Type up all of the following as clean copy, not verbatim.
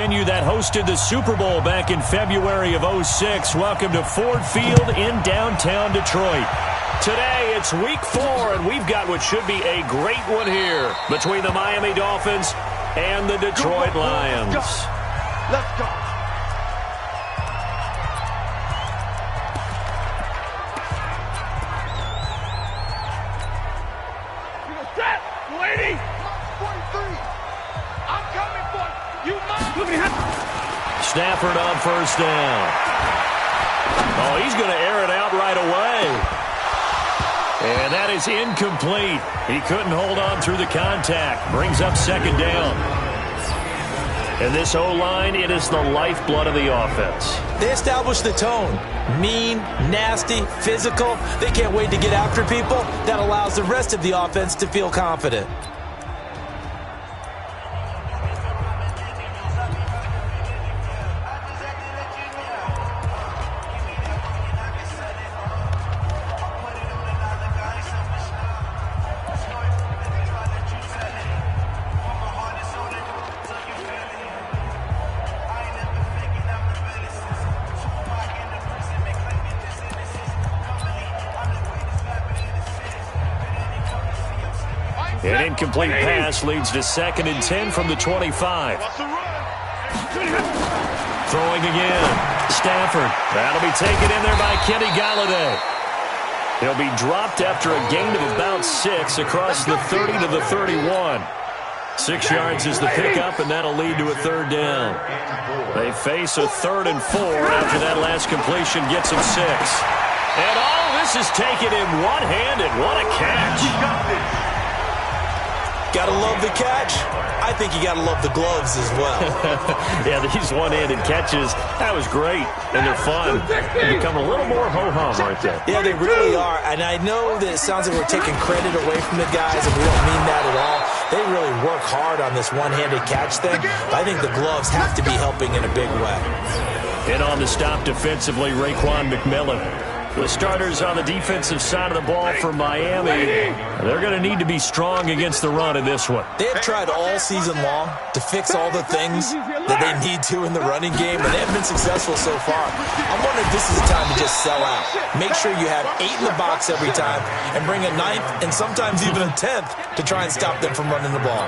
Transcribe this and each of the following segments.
That hosted the Super Bowl back in February of '06. Welcome to Ford Field in downtown Detroit. Today, it's week 4, and we've got what should be a great one here between the Miami Dolphins and the Detroit Lions. Let's go. Set, lady. 43. I'm coming for you. Stafford on first down. Oh, he's going to air it out right away. And that is incomplete. He couldn't hold on through the contact. Brings up second down. And this O-line, it is the lifeblood of the offense. They established the tone. Mean, nasty, physical. They can't wait to get after people. That allows the rest of the offense to feel confident. An incomplete pass leads to 2nd and 10 from the 25. Throwing again. Stafford. That'll be taken in there by Kenny Golladay. He'll be dropped after a gain of about 6 across the 30 to the 31. 6 yards is the pickup, and that'll lead to a 3rd down. They face a 3rd and 4 after that last completion gets him 6. And all this is taken in one-handed. What a catch. Gotta love the catch. I think you gotta love the gloves as well. Yeah, these one-handed catches, that was great. And they're fun. They become a little more ho-hum right there. Yeah, they really are. And I know that it sounds like we're taking credit away from the guys, and we don't mean that at all. They really work hard on this one-handed catch thing. But I think the gloves have to be helping in a big way. And on the stop defensively, Raekwon McMillan. The starters on the defensive side of the ball for Miami, they're going to need to be strong against the run in this one. They have tried all season long to fix all the things that they need to in the running game, and they have been successful so far. I'm wondering if this is the time to just sell out. Make sure you have 8 in the box every time and bring a 9th and sometimes even a 10th to try and stop them from running the ball.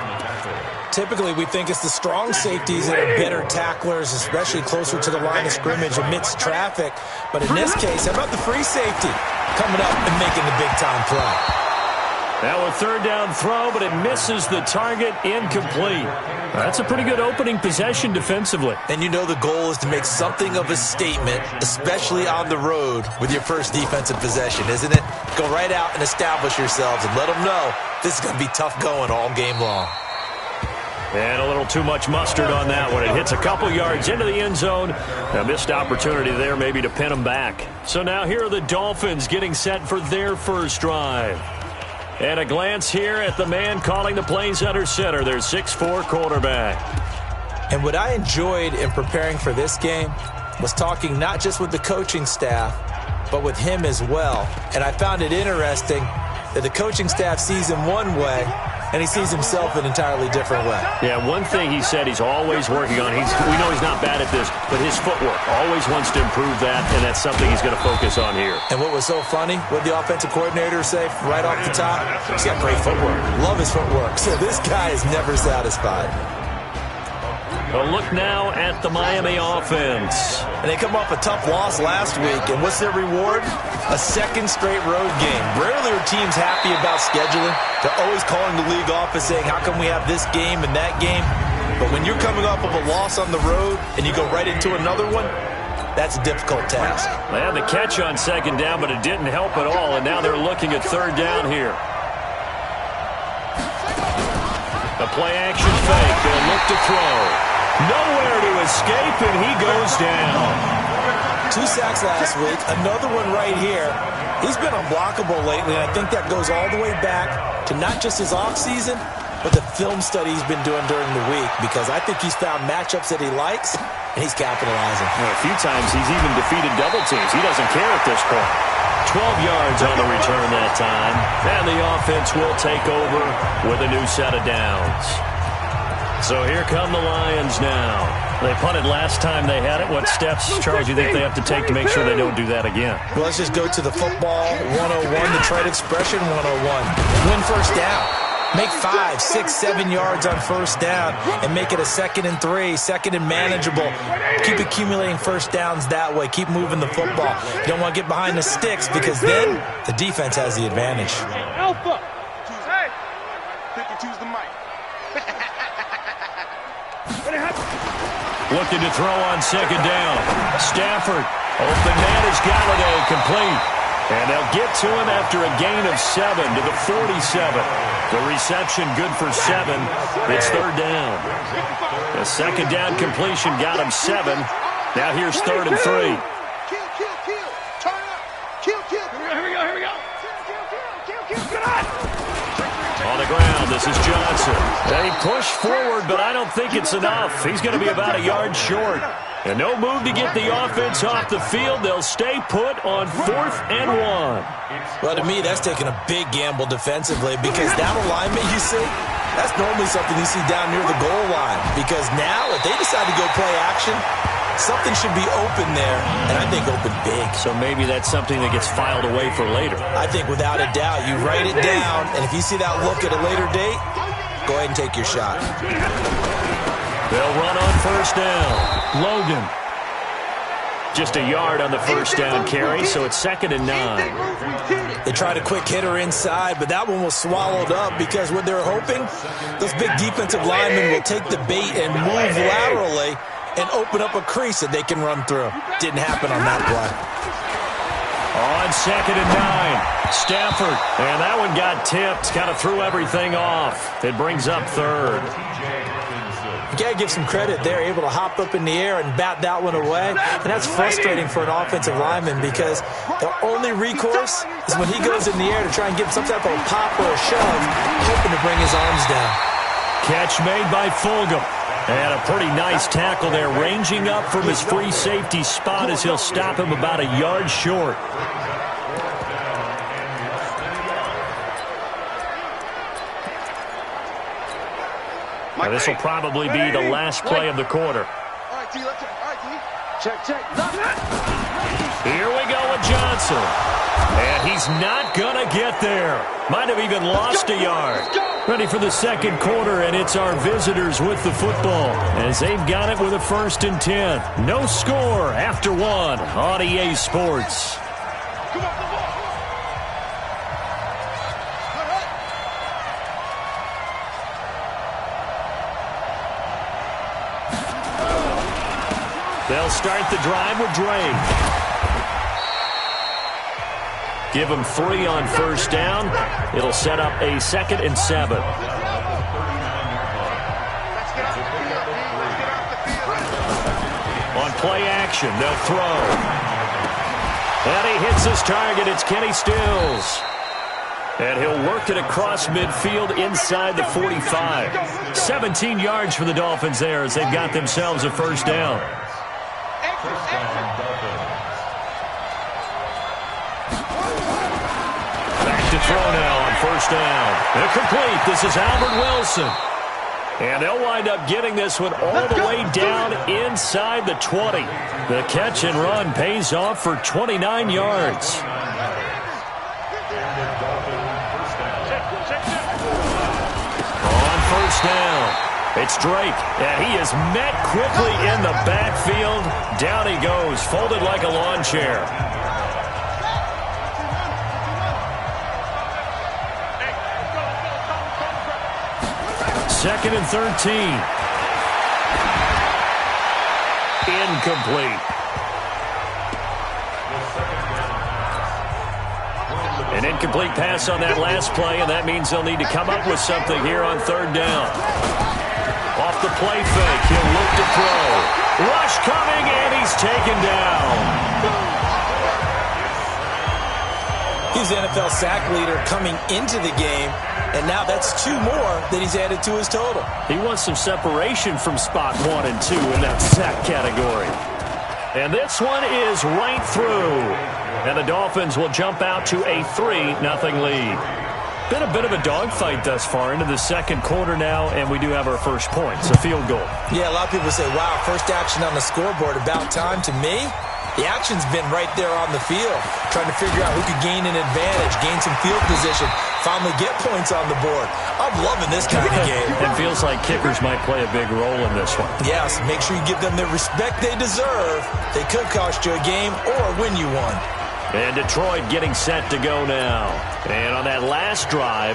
Typically, we think it's the strong safeties that are better tacklers, especially closer to the line of scrimmage amidst traffic. But in this case, how about the free safety coming up and making the big-time play? Now a 3rd down throw, but it misses the target, incomplete. That's a pretty good opening possession defensively. And you know the goal is to make something of a statement, especially on the road with your first defensive possession, isn't it? Go right out and establish yourselves and let them know this is going to be tough going all game long. And a little too much mustard on that one. It hits a couple yards into the end zone. A missed opportunity there maybe to pin them back. So now here are the Dolphins getting set for their first drive. And a glance here at the man calling the plays under center, their 6'4" quarterback. And what I enjoyed in preparing for this game was talking not just with the coaching staff, but with him as well. And I found it interesting that the coaching staff sees him one way, and he sees himself an entirely different way. Yeah, one thing he said he's always working on. We know he's not bad at this, but his footwork, always wants to improve that, and that's something he's going to focus on here. And what was so funny, what the offensive coordinator say right off the top? He's got great footwork. Love his footwork. So this guy is never satisfied. A look now at the Miami offense. And they come off a tough loss last week, and what's their reward? A 2nd straight road game. Rarely are teams happy about scheduling. They're always calling the league office saying, how come we have this game and that game? But when you're coming off of a loss on the road and you go right into another one, that's a difficult task. They had the catch on 2nd down, but it didn't help at all, and now they're looking at 3rd down here. The play-action fake. They'll look to throw. Nowhere to escape, and he goes down. 2 sacks last week, another one right here. He's been unblockable lately, and I think that goes all the way back to not just his offseason, but the film study he's been doing during the week, because I think he's found matchups that he likes, and he's capitalizing. A few times he's even defeated double teams. He doesn't care at this point. 12 yards on the return that time, and the offense will take over with a new set of downs. So here come the Lions now. They punted last time they had it. What steps, Charles, do you think they have to take to make sure they don't do that again? Well, let's just go to the football 101, the trade expression 101. Win first down. Make 5, 6, 7 yards on first down and make it a 2nd and 3, 2nd and manageable. Keep accumulating first downs that way. Keep moving the football. You don't want to get behind the sticks because then the defense has the advantage. Alpha. Hey, pick and choose the mic. Looking to throw on 2nd down. Stafford. Open man is Galladay, complete. And they'll get to him after a gain of 7 to the 47. The reception good for 7. It's 3rd down. The 2nd down completion got him 7. Now here's 3rd and 3. Kill. Turn up. Kill. Here we go. Kill. Get on. On the ground, this is Johnson. They push forward, but I don't think it's enough. He's going to be about a yard short. And no move to get the offense off the field. They'll stay put on 4th and 1. Well, to me, that's taking a big gamble defensively because that alignment you see, that's normally something you see down near the goal line. Because now, if they decide to go play action, something should be open there, and I think open big. So maybe that's something that gets filed away for later. I think without a doubt, you write it down, and if you see that look at a later date, go ahead and take your shot. They'll run on first down. Logan. Just a yard on the first down carry, so it's 2nd and 9. They tried a quick hitter inside, but that one was swallowed up because what they're hoping, those big defensive linemen will take the bait and move laterally and open up a crease that they can run through. Didn't happen on that play. On 2nd and 9, Stafford. And that one got tipped, kind of threw everything off. It brings up 3rd. You got to give some credit there, able to hop up in the air and bat that one away. And that's frustrating for an offensive lineman because the only recourse is when he goes in the air to try and get some type of a pop or a shove, hoping to bring his arms down. Catch made by Fulgham. And a pretty nice tackle there, ranging up from his free safety spot as he'll stop him about a yard short. Now, this will probably be the last play of the quarter. All right, T, let's check. Here we go with Johnson. And he's not going to get there. Might have even lost a yard. Ready for the 2nd quarter, and it's our visitors with the football as they've got it with a 1st and 10. No score after 1 on EA Sports. They'll start the drive with Drake. Give him 3 on first down. It'll set up a 2nd and 7. On play action, they'll throw. And he hits his target. It's Kenny Stills. And he'll work it across midfield inside the 45. 17 yards for the Dolphins there as they've got themselves a first down. Back to throw now on first down. Incomplete. This is Albert Wilson. And they'll wind up getting this one all the way down inside the 20. The catch and run pays off for 29 yards. On first down. It's Drake, and he is met quickly in the backfield. Down he goes, folded like a lawn chair. Second and 13. Incomplete. An incomplete pass on that last play, and that means they'll need to come up with something here on 3rd down. Off the play fake, he'll look to throw. Rush coming, and he's taken down. He's the NFL sack leader coming into the game, and now that's 2 more that he's added to his total. He wants some separation from spot 1 and 2 in that sack category. And this one is right through. And the Dolphins will jump out to a 3-0 lead. been a bit of a dogfight thus far into the second quarter now, and we do have our first points, a field goal. Yeah, a lot of people say, wow, first action on the scoreboard, about time. To me, the action's been right there on the field, trying to figure out who could gain an advantage, gain some field position, finally get points on the board. I'm loving this kind of game. It feels like kickers might play a big role in this one. Yes, make sure you give them the respect they deserve. They could cost you a game or win you one. And Detroit getting set to go now. And on that last drive,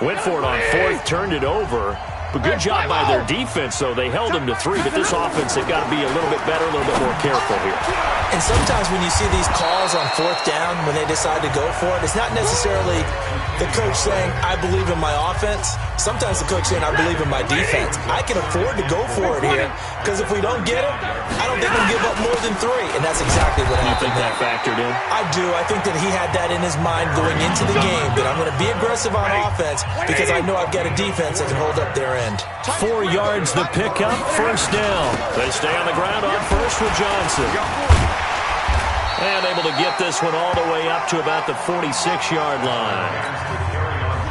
went for it on fourth, turned it over. But good job by their defense, though. They held them to 3, but this offense, they've got to be a little bit better, a little bit more careful here. And sometimes when you see these calls on fourth down, when they decide to go for it, it's not necessarily the coach saying, I believe in my offense. Sometimes the coach saying, I believe in my defense. I can afford to go for it here, because if we don't get it, I don't think we'll give up more than 3. And that's exactly what happened. You think that factored in? I do. I think that he had that in his mind going into the game, that I'm going to be aggressive on offense because I know I've got a defense that can hold up their end. 4 yards the pickup, first down. They stay on the ground on first with Johnson. And able to get this one all the way up to about the 46-yard line.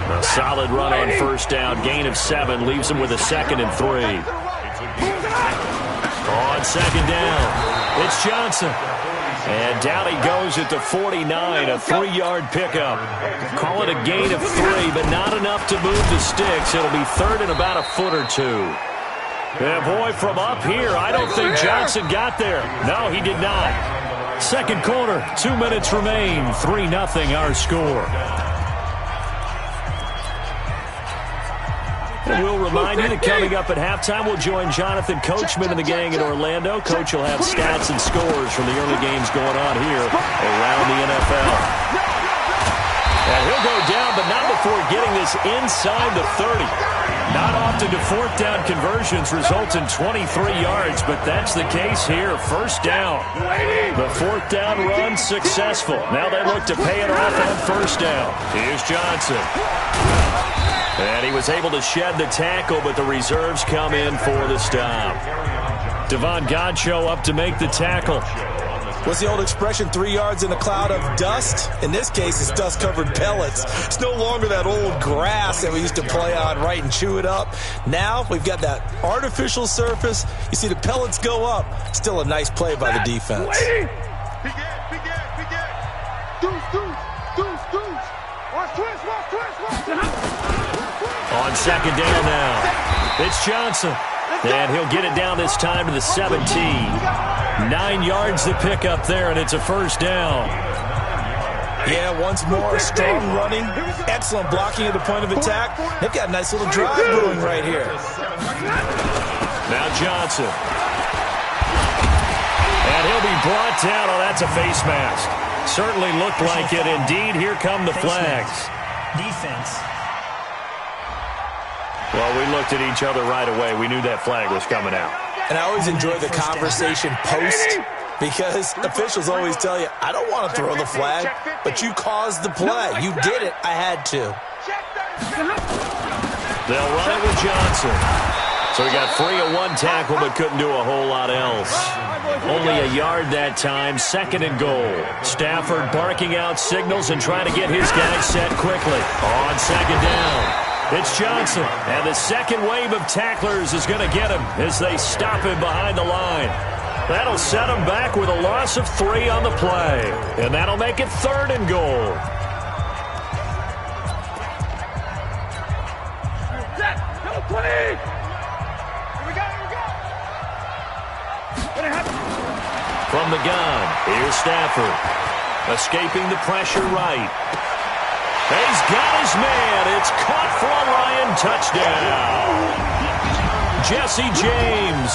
A solid run on first down, gain of 7, leaves them with a 2nd and 3. On second down, it's Johnson. And down he goes at the 49, a 3-yard pickup. Call it a gain of 3, but not enough to move the sticks. It'll be 3rd and about a foot or 2. And boy, from up here, I don't think Johnson got there. No, he did not. Second quarter, 2 minutes remain, 3-0 our score. And we'll remind you that coming up at halftime, we'll join Jonathan Coachman and the gang in Orlando. Coach will have stats and scores from the early games going on here around the NFL. And he'll go down, but not before getting this inside the 30. Not often do fourth down conversions result in 23 yards, but that's the case here. First down. The fourth down run successful. Now they look to pay it off on first down. Here's Johnson. And he was able to shed the tackle, but the reserves come in for the stop. Devon Godchaux up to make the tackle. What's the old expression, 3 yards in a cloud of dust? In this case, it's dust-covered pellets. It's no longer that old grass that we used to play on, right, and chew it up. Now we've got that artificial surface. You see the pellets go up. Still a nice play by the defense. On second down now, it's Johnson. And he'll get it down this time to the 17. 9 yards to pick up there, and it's a first down. Yeah, once more, strong running, excellent blocking at the point of attack. They've got a nice little drive brewing right here. Now Johnson. And he'll be brought down. Oh, that's a face mask. Certainly looked like it. Indeed, here come the flags. Defense. Well, we looked at each other right away. We knew that flag was coming out. And I always enjoy the conversation post, because officials always tell you, I don't want to throw the flag, but you caused the play. You did it. I had to. They'll run it with Johnson. So he got free of one tackle, but couldn't do a whole lot else. Only a yard that time, 2nd and goal. Stafford barking out signals and trying to get his guys set quickly. On second down. It's Johnson, and the second wave of tacklers is going to get him as they stop him behind the line. That'll set him back with a loss of 3 on the play, and that'll make it 3rd and goal. From the gun, here's Stafford, escaping the pressure right. He's got his man. It's caught for a Lion touchdown. Jesse James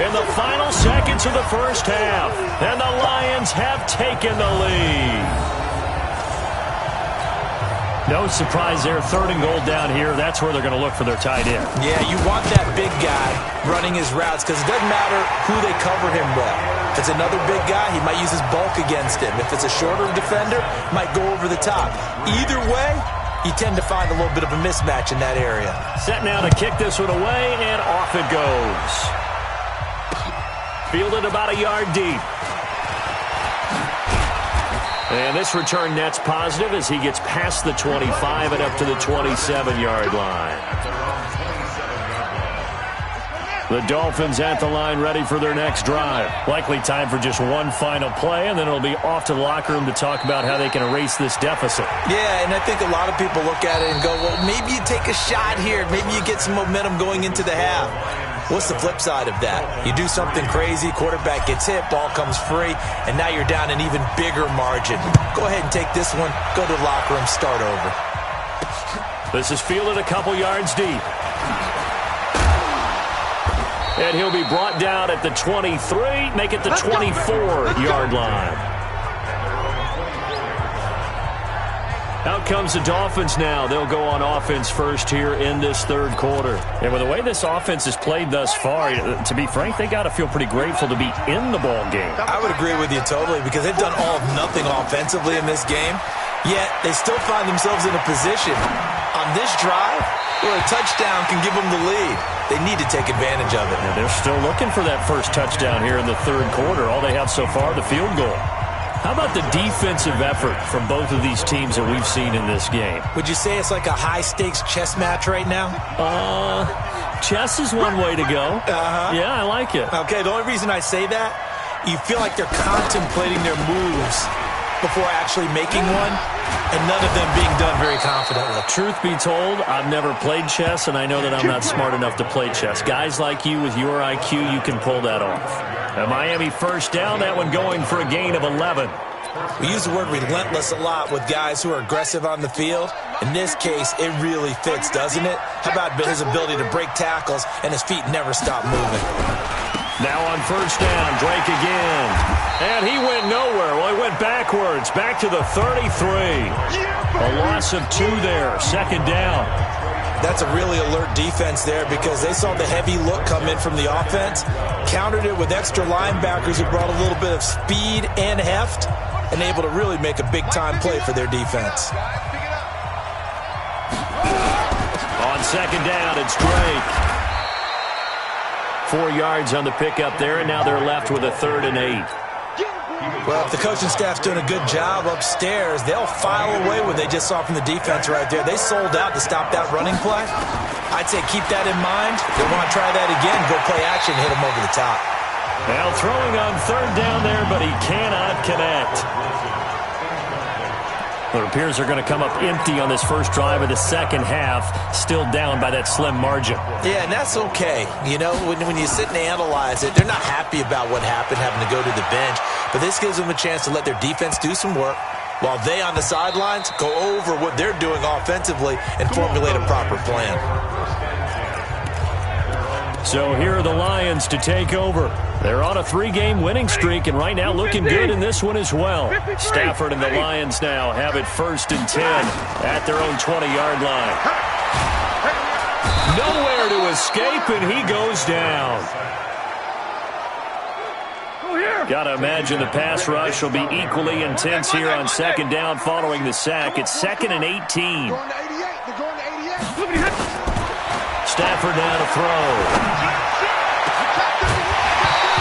in the final seconds of the first half. And the Lions have taken the lead. No surprise there. 3rd and goal down here. That's where they're going to look for their tight end. Yeah, you want that big guy running his routes because it doesn't matter who they cover him with. If it's another big guy, he might use his bulk against him. If it's a shorter defender, might go over the top. Either way, you tend to find a little bit of a mismatch in that area. Set now to kick this one away, and off it goes. Fielded about a yard deep. And this return net's positive as he gets past the 25 and up to the 27-yard line. The Dolphins at the line ready for their next drive. Likely time for just one final play, and then it'll be off to the locker room to talk about how they can erase this deficit. Yeah, and I think a lot of people look at it and go, well, maybe you take a shot here. Maybe you get some momentum going into the half. What's the flip side of that? You do something crazy, quarterback gets hit, ball comes free, and now you're down an even bigger margin. Go ahead and take this one, go to the locker room, start over. This is fielded a couple yards deep. And he'll be brought down at the 23, make it the 24-yard line. Out comes the Dolphins now. They'll go on offense first here in this third quarter. And with the way this offense has played thus far, to be frank, they got to feel pretty grateful to be in the ball game. I would agree with you totally because they've done all of nothing offensively in this game, yet they still find themselves in a position on this drive where a touchdown can give them the lead. They need to take advantage of it. And they're still looking for that first touchdown here in the third quarter. All they have so far, the field goal. How about the defensive effort from both of these teams that we've seen in this game? Would you say it's like a high-stakes chess match right now? Chess is one way to go. Yeah, I like it. Okay, the only reason I say that, you feel like they're contemplating their moves before actually making one, and none of them being done very confidently. Truth be told, I've never played chess, and I know that I'm not smart enough to play chess. Guys like you with your IQ, you can pull that off. A Miami first down, that one going for a gain of 11. We use the word relentless a lot with guys who are aggressive on the field. In this case, it really fits, doesn't it? How about his ability to break tackles and his feet never stop moving? Now on first down, Drake again. And he went nowhere. Well, he went backwards, back to the 33. A loss of 2 there, second down. That's a really alert defense there because they saw the heavy look come in from the offense, countered it with extra linebackers who brought a little bit of speed and heft, and able to really make a big-time play for their defense. On second down, it's Drake. 4 yards on the pickup there, and now they're left with a 3rd and 8. Well, if the coaching staff's doing a good job upstairs, they'll file away what they just saw from the defense right there. They sold out to stop that running play. I'd say keep that in mind. They want to try that again, go play action, hit them over the top. Now throwing on 3rd down there, but he cannot connect. It appears they're going to come up empty on this first drive of the second half, still down by that slim margin. Yeah, and that's okay. You know, when you sit and analyze it, they're not happy about what happened, having to go to the bench. But this gives them a chance to let their defense do some work while they on the sidelines go over what they're doing offensively and formulate a proper plan. So here are the Lions to take over. They're on a 3-game winning streak, and right now looking good in this one as well. Stafford and the Lions now have it 1st and 10 at their own 20-yard line. Nowhere to escape, and he goes down. Got to imagine the pass rush will be equally intense here on second down following the sack. It's 2nd and 18. Stafford now to throw.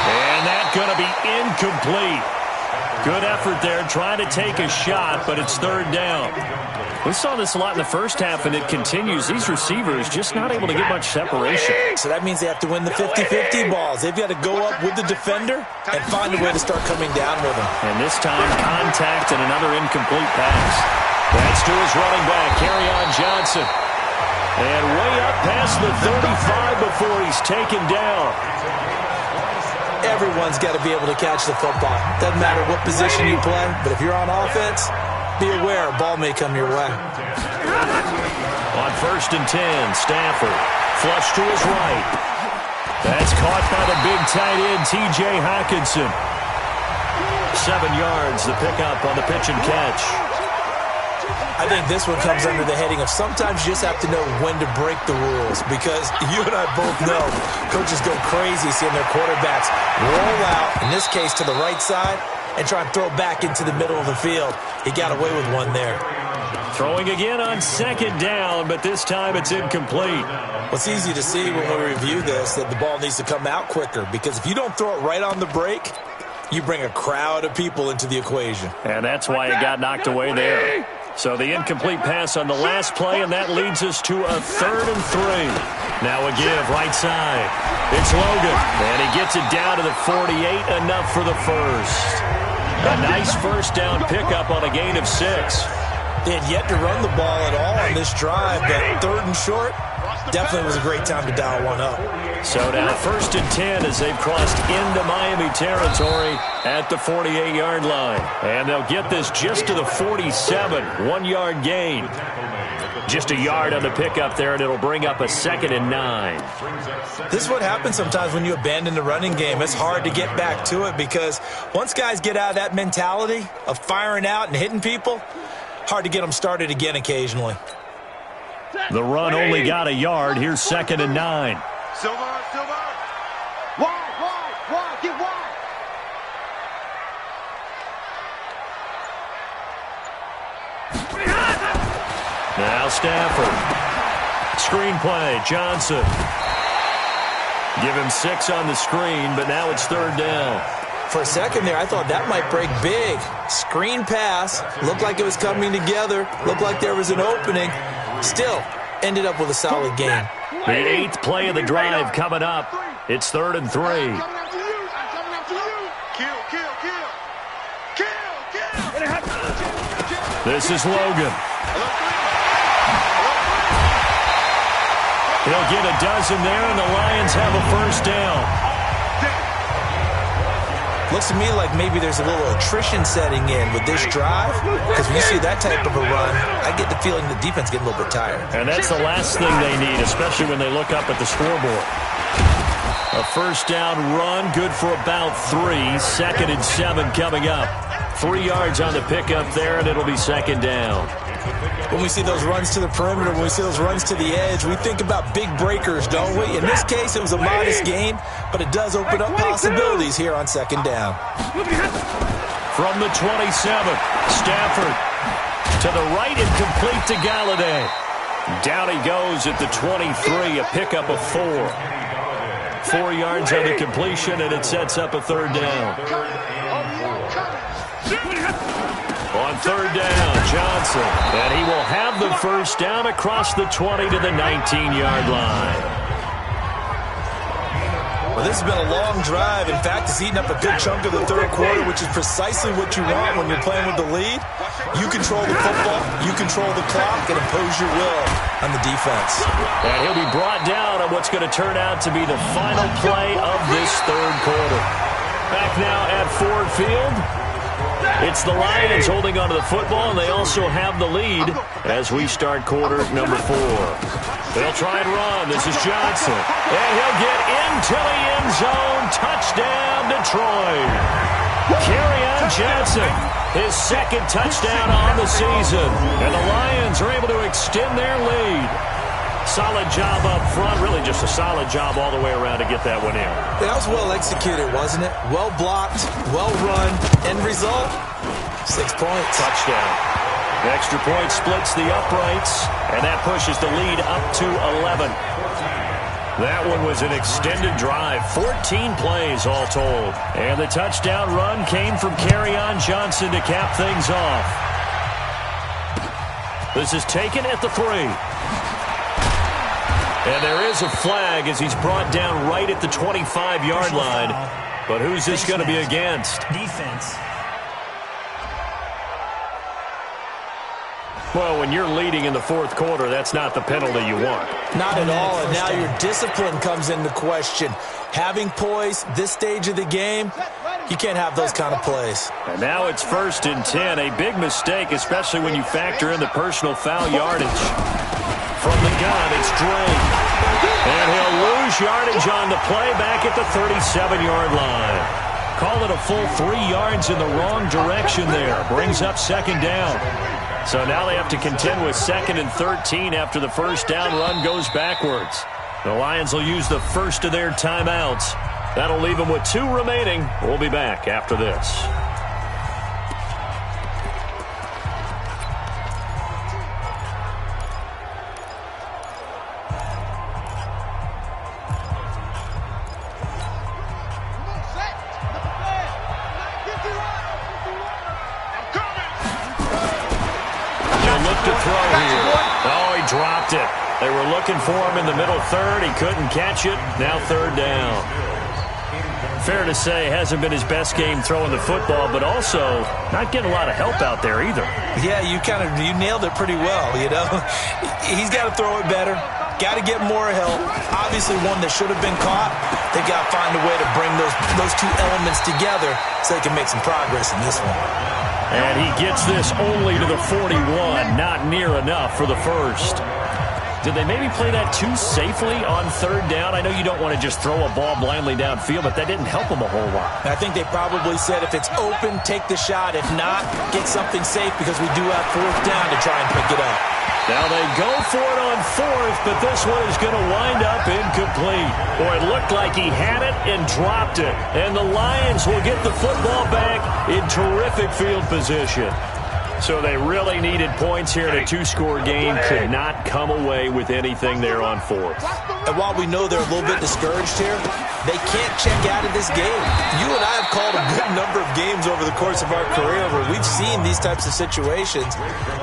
And that's going to be incomplete. Good effort there, trying to take a shot, but it's 3rd down. We saw this a lot in the first half, and it continues. These receivers just not able to get much separation. So that means they have to win the 50-50 balls. They've got to go up with the defender and find a way to start coming down with them. And this time, contact and another incomplete pass. That's to his running back, Kerryon Johnson. And way up past the 35 before he's taken down. Everyone's got to be able to catch the football. Doesn't matter what position you play, but if you're on offense, be aware a ball may come your way. On 1st and 10, Stafford flush to his right. That's caught by the big tight end, T.J. Hockenson. 7 yards, the pickup on the pitch and catch. I think this one comes under the heading of sometimes you just have to know when to break the rules, because you and I both know coaches go crazy seeing their quarterbacks roll out, in this case to the right side, and try and throw back into the middle of the field. He got away with one there. Throwing again on second down, but this time it's incomplete. Well, it's easy to see when we review this that the ball needs to come out quicker, because if you don't throw it right on the break, you bring a crowd of people into the equation. And that's why it got knocked away there. So the incomplete pass on the last play, and that leads us to a 3rd and 3. Now a give, right side. It's Logan, and he gets it down to the 48, enough for the first. A nice first down pickup on a gain of 6. They had yet to run the ball at all on this drive, but 3rd and short definitely was a great time to dial one up. So now 1st and 10 as they've crossed into Miami territory at the 48-yard line. And they'll get this just to the 47, 1-yard gain. Just a yard on the pickup there, and it'll bring up a 2nd and 9. This is what happens sometimes when you abandon the running game. It's hard to get back to it because once guys get out of that mentality of firing out and hitting people, hard to get them started again occasionally. The run only got a yard. Here's 2nd and 9. Silver. Wide, get wide. Now Stafford. Screen play, Johnson. Give him 6 on the screen, but now it's 3rd down. For a second there, I thought that might break big. Screen pass, looked like it was coming together, looked like there was an opening. Still, ended up with a solid game. The 8th play of the drive coming up. It's 3rd and 3. This is Logan. He'll get a dozen there, and the Lions have a first down. Looks to me like maybe there's a little attrition setting in with this drive, because when you see that type of a run, I get the feeling the defense getting a little bit tired. And that's the last thing they need, especially when they look up at the scoreboard. A first down run, good for about 3. 2nd and 7 coming up. 3 yards on the pickup there, and it'll be 2nd down. When we see those runs to the perimeter, when we see those runs to the edge, we think about big breakers, don't we? In this case, it was a modest gain, but it does open up possibilities here on 2nd down. From the 27, Stafford to the right and complete to Galladay. Down he goes at the 23, a pickup of 4. 4 yards on the completion, and it sets up a 3rd down. On 3rd down, Johnson, and he will have the first down across the 20 to the 19-yard line. Well, this has been a long drive. In fact, it's eaten up a good chunk of the 3rd quarter, which is precisely what you want when you're playing with the lead. You control the football, you control the clock, and impose your will on the defense. And he'll be brought down on what's going to turn out to be the final play of this 3rd quarter. Back now at Ford Field. It's the Lions holding onto the football, and they also have the lead as we start quarter number 4. They'll try and run. This is Johnson. And he'll get into the end zone. Touchdown, Detroit. Kerryon Johnson, his 2nd touchdown on the season. And the Lions are able to extend their lead. Solid job up front. Really just a solid job all the way around to get that one in. That was well executed, wasn't it? Well blocked, well run. End result, 6 points. Touchdown. The extra point splits the uprights, and that pushes the lead up to 11. That one was an extended drive, 14 plays all told. And the touchdown run came from Kerryon Johnson to cap things off. This is taken at the 3. And there is a flag as he's brought down right at the 25-yard line. But who's this going to be against? Defense. Well, when you're leading in the 4th quarter, that's not the penalty you want. Not at all, and now your discipline comes into question. Having poise this stage of the game, you can't have those kind of plays. And now it's 1st and 10, a big mistake, especially when you factor in the personal foul yardage. From the gun, it's Drake. And he'll lose yardage on the play back at the 37-yard line. Call it a full 3 yards in the wrong direction there. Brings up 2nd down. So now they have to contend with 2nd and 13 after the first down run goes backwards. The Lions will use the first of their timeouts. That'll leave them with 2 remaining. We'll be back after this. throw here. Oh, he dropped it. They were looking for him in the middle third. He couldn't catch it. Now third down. Fair to say, hasn't been his best game throwing the football, but also not getting a lot of help out there either. Yeah, you nailed it pretty well, you know. He's got to throw it better. Got to get more help. Obviously one that should have been caught. They've got to find a way to bring those two elements together so they can make some progress in this one. And he gets this only to the 41, not near enough for the first. Did they maybe play that too safely on third down? I know you don't want to just throw a ball blindly downfield, but that didn't help them a whole lot. I think they probably said if it's open, take the shot. If not, get something safe because we do have fourth down to try and pick it up. Now they go for it on fourth, but this one is going to wind up incomplete. Boy, it looked like he had it and dropped it. And the Lions will get the football back in terrific field position. So they really needed points here in a two-score game. Could not come away with anything there on fourth. And while we know they're a little bit discouraged here, they can't check out of this game. You and I have called a good number of games over the course of our career where we've seen these types of situations.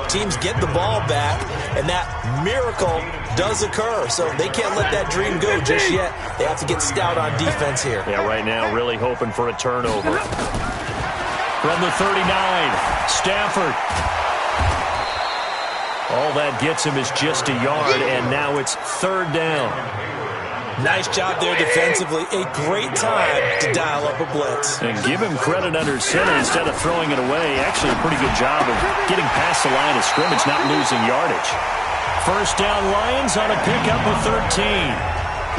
Teams get the ball back, and that miracle does occur. So they can't let that dream go just yet. They have to get stout on defense here. Yeah, right now really hoping for a turnover. From the 39, Stafford. All that gets him is just a yard, and now it's third down. Nice job there defensively. A great time to dial up a blitz. And give him credit under center instead of throwing it away. Actually a pretty good job of getting past the line of scrimmage, not losing yardage. First down Lions on a pickup of 13.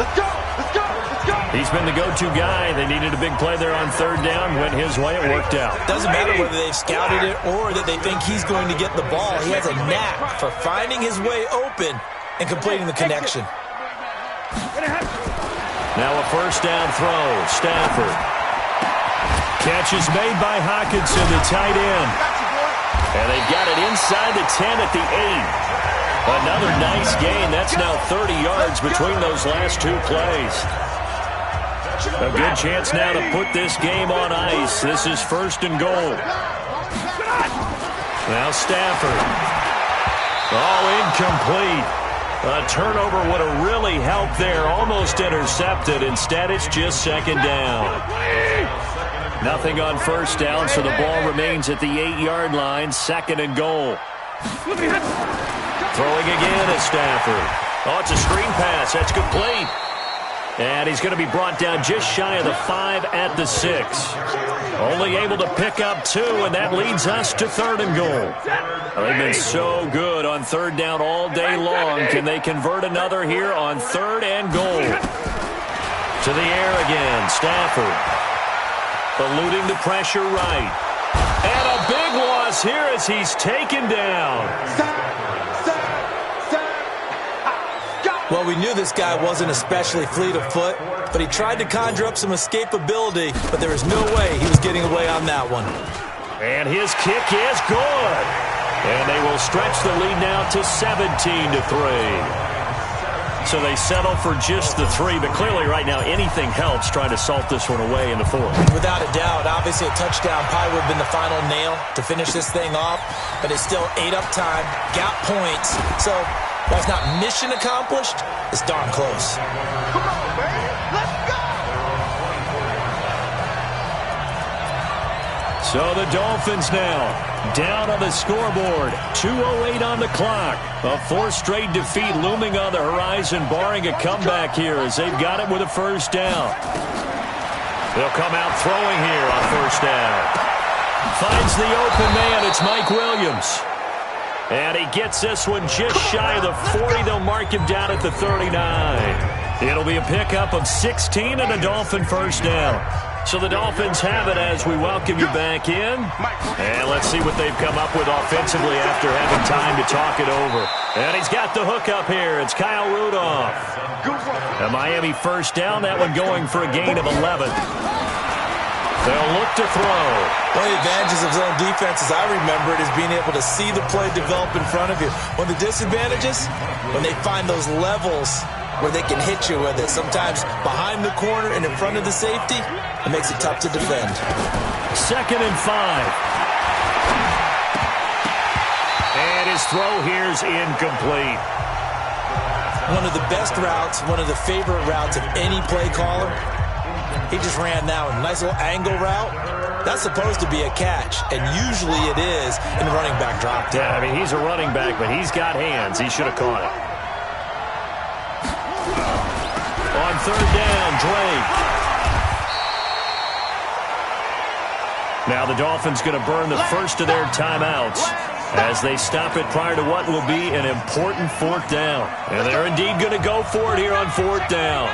Let's go! Let's go! Let's go! He's been the go-to guy. They needed a big play there on third down. Went his way. It worked out. Doesn't matter whether they've scouted it or that they think he's going to get the ball. He has a knack for finding his way open and completing the connection. Now a first down throw. Stafford. Catch is made by Hockenson, the tight end. And they've got it inside the 10 at the 8. Another nice gain. That's now 30 yards between those last two plays. A good chance now to put this game on ice. This is first and goal. Now Stafford. Oh, incomplete. A turnover would have really helped there. Almost intercepted. Instead, it's just second down. Nothing on first down, so the ball remains at the 8-yard line. Second and goal. Throwing again at Stafford. Oh, it's a screen pass. That's complete. And he's going to be brought down just shy of the 5 at the 6. Only able to pick up 2, and that leads us to third and goal. They've been so good on third down all day long. Can they convert another here on third and goal? To the air again, Stafford. Eluding the pressure right. And a big loss here as he's taken down. Well, we knew this guy wasn't especially fleet of foot, but he tried to conjure up some escapability, but there was no way he was getting away on that one. And his kick is good. And they will stretch the lead now to 17-3. So they settle for just the 3, but clearly right now anything helps trying to salt this one away in the 4th. Without a doubt, obviously a touchdown probably would have been the final nail to finish this thing off, but it's still ate up time, got points, so while it's not mission accomplished, it's darn close. Come on, man. Let's go! So the Dolphins now down on the scoreboard. 2:08 on the clock. A 4th straight defeat looming on the horizon, barring a comeback here as they've got it with a first down. They'll come out throwing here on first down. Finds the open man. It's Mike Williams. And he gets this one just shy of the 40. They'll mark him down at the 39. It'll be a pickup of 16 and a Dolphin first down. So the Dolphins have it as we welcome you back in. And let's see what they've come up with offensively after having time to talk it over. And he's got the hook up here. It's Kyle Rudolph. A Miami first down. That one going for a gain of 11. They'll look to throw. One of the advantages of zone defense, as I remember it, is being able to see the play develop in front of you. One of the disadvantages, when they find those levels where they can hit you with it. Sometimes behind the corner and in front of the safety, it makes it tough to defend. 2nd and 5. And His throw here's incomplete. One of the best routes, one of the favorite routes of any play caller. He just ran that one. Nice little angle route. That's supposed to be a catch, and usually it is in the running back drop. Yeah, I mean, he's a running back, but he's got hands. He should have caught it. On third down, Drake. Now the Dolphins going to burn the first of their timeouts as they stop it prior to what will be an important fourth down. And they're indeed going to go for it here on fourth down.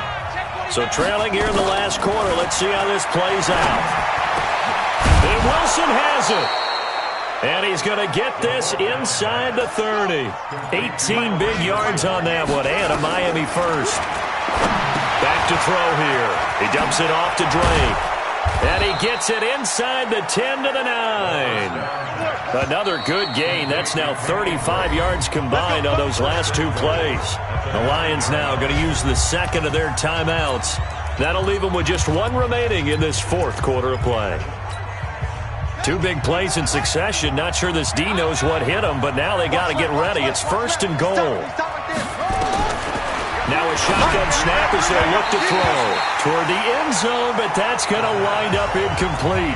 So trailing here in the last quarter, let's see how this plays out. And Wilson has it. And he's going to get this inside the 30. 18 big yards on that one, and a Miami first. Back to throw here. He dumps it off to Drake. And he gets it inside the 10 to the 9. Another good gain. That's now 35 yards combined on those last two plays. The Lions now going to use the second of their timeouts. That'll leave them with just one remaining in this fourth quarter of play. Two big plays in succession. Not sure this D knows what hit him, but now they got to get ready. It's first and goal. Now a shotgun snap as they look to throw toward the end zone, but that's going to wind up incomplete.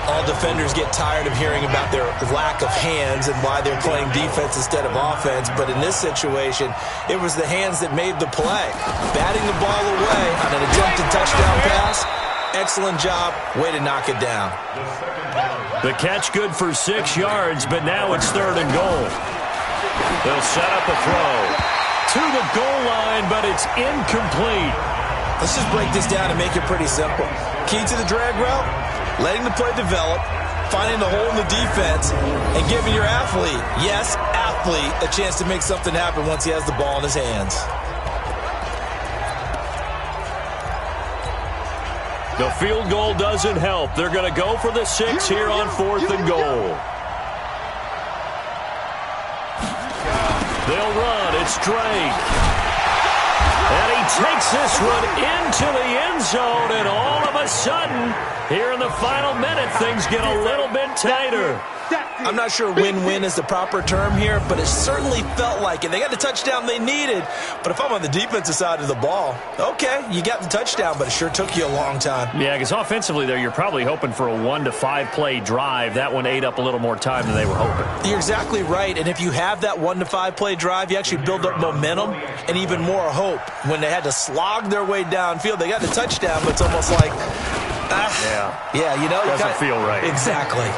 All defenders get tired of hearing about their lack of hands and why they're playing defense instead of offense, but in this situation, it was the hands that made the play. Batting the ball away on an attempted touchdown pass, excellent job, way to knock it down. The catch good for 6 yards, but now it's third and goal. They'll set up a throw to the goal line, but it's incomplete. Let's just break this down and make it pretty simple. Key to the drag route, letting the play develop, finding the hole in the defense, and giving your athlete, yes, athlete, a chance to make something happen once he has the ball in his hands. The field goal doesn't help. They're going to go for the 6 here on fourth and goal. They'll run. It's Drake. And he takes this one into the end zone, and all of a sudden, here in the final minute, things get a little bit tighter. I'm not sure win-win is the proper term here, but it certainly felt like it. They got the touchdown they needed, but if I'm on the defensive side of the ball, okay, you got the touchdown, but it sure took you a long time. Yeah, because offensively, there, you're probably hoping for a 1 to 5 play drive. That one ate up a little more time than they were hoping. You're exactly right, and if you have that 1 to 5 play drive, you actually build up momentum and even more hope. When they had to slog their way downfield, they got the touchdown, but it's almost like, yeah, you know. Doesn't feel right. Exactly.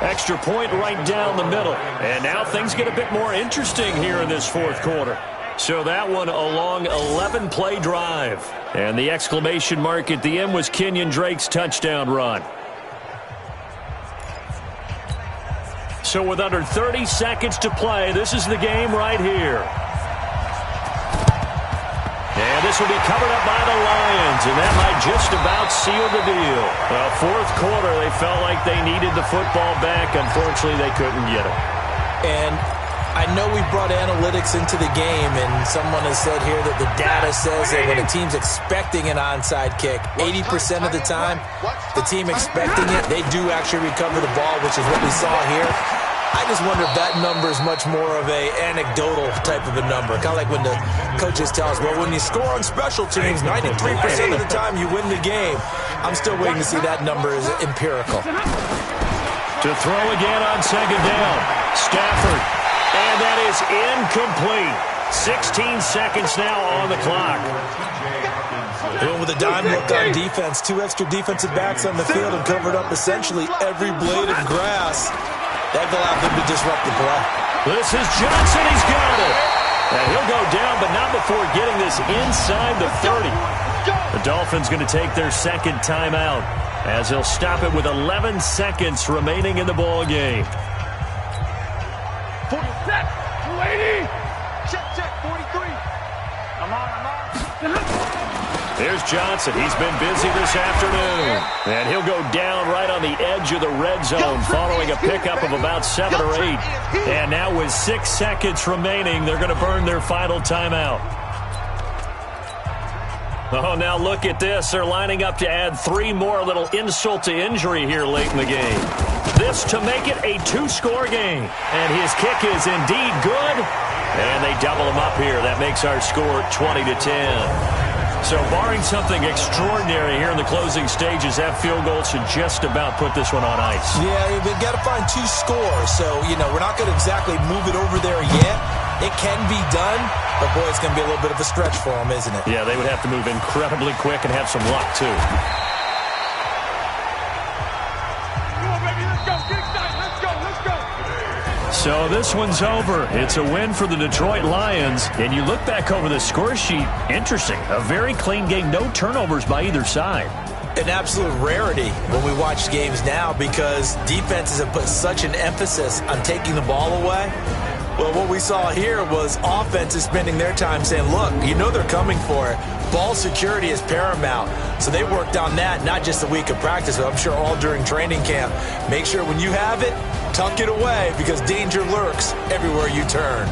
Extra point right down the middle. And now things get a bit more interesting here in this fourth quarter. So that one a long 11-play drive. And the exclamation mark at the end was Kenyon Drake's touchdown run. So with under 30 seconds to play, this is the game right here. And this will be covered up by the Lions, and that might just about seal the deal. Well, fourth quarter, they felt like they needed the football back. Unfortunately, they couldn't get it. And I know we brought analytics into the game, and someone has said here that the data says that when a team's expecting an onside kick, 80% of the time, the team expecting it, they do actually recover the ball, which is what we saw here. I just wonder if that number is much more of a anecdotal type of a number. Kind of like when the coaches tell us, well, when you score on special teams, 93% of the time you win the game. I'm still waiting to see that number is empirical. To throw again on second down. Stafford. And that is incomplete. 16 seconds now on the clock. And with a dime look on defense, 2 extra defensive backs on the field and covered up essentially every blade of grass. That allowed them to disrupt the play. This is Johnson. He's got it. And he'll go down, but not before getting this inside the 30. The Dolphins going to take their second timeout as they'll stop it with 11 seconds remaining in the ball game. 40 set. 280. Check, 43. I'm on. There's Johnson. He's been busy this afternoon. And he'll go down right on the edge of the red zone following a pickup of about 7 or 8. And now with 6 seconds remaining, they're going to burn their final timeout. Oh, now look at this. They're lining up to add 3 more, a little insult to injury here late in the game. This to make it a 2-score game. And his kick is indeed good. And they double him up here. That makes our score 20-10. So barring something extraordinary here in the closing stages, that field goal should just about put this one on ice. Yeah, we've got to find 2 scores. So, we're not going to exactly move it over there yet. It can be done, but, boy, it's going to be a little bit of a stretch for them, isn't it? Yeah, they would have to move incredibly quick and have some luck, too. So this one's over. It's a win for the Detroit Lions. And you look back over the score sheet, interesting. A very clean game, no turnovers by either side. An absolute rarity when we watch games now because defenses have put such an emphasis on taking the ball away. Well, what we saw here was offenses spending their time saying, look, they're coming for it. Ball security is paramount. So they worked on that, not just a week of practice, but I'm sure all during training camp. Make sure when you have it, tuck it away because danger lurks everywhere you turn.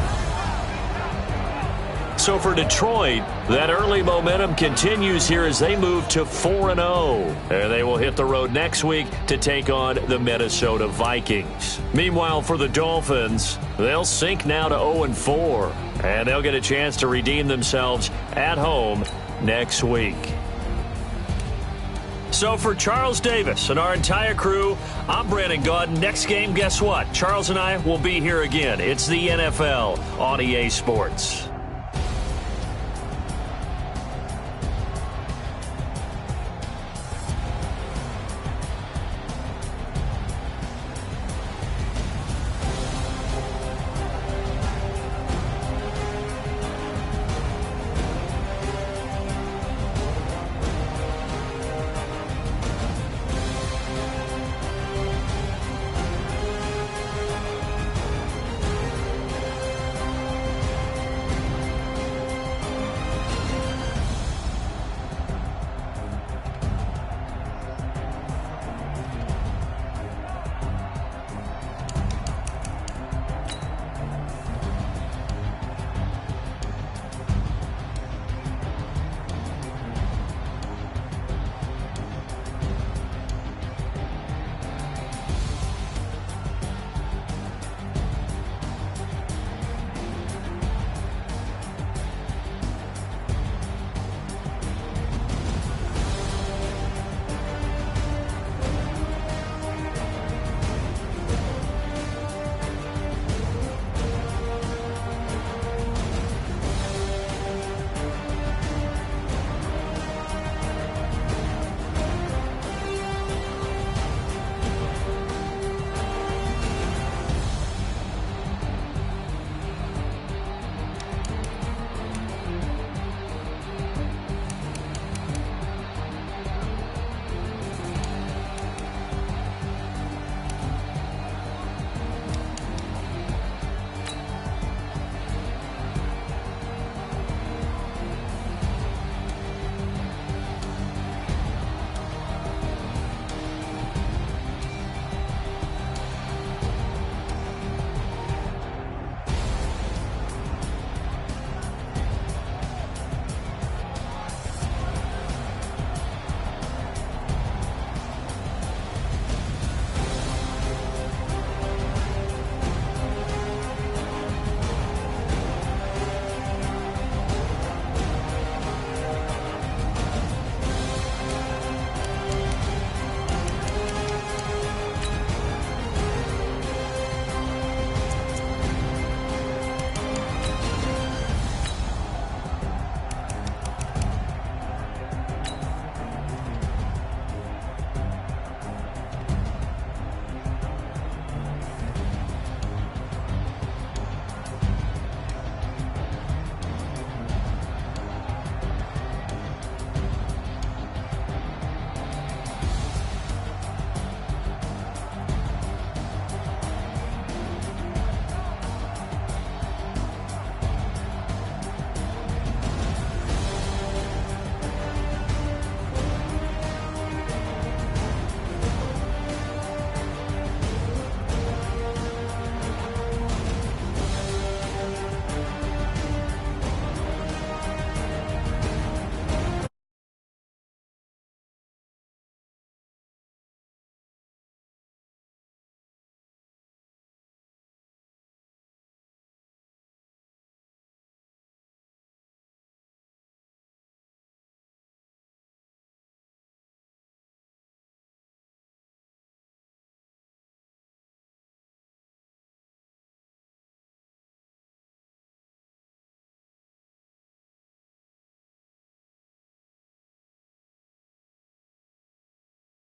So for Detroit, that early momentum continues here as they move to 4-0. And they will hit the road next week to take on the Minnesota Vikings. Meanwhile, for the Dolphins, they'll sink now to 0-4. And they'll get a chance to redeem themselves at home next week. So for Charles Davis and our entire crew, I'm Brandon Gaudin. Next game, guess what? Charles and I will be here again. It's the NFL on EA Sports.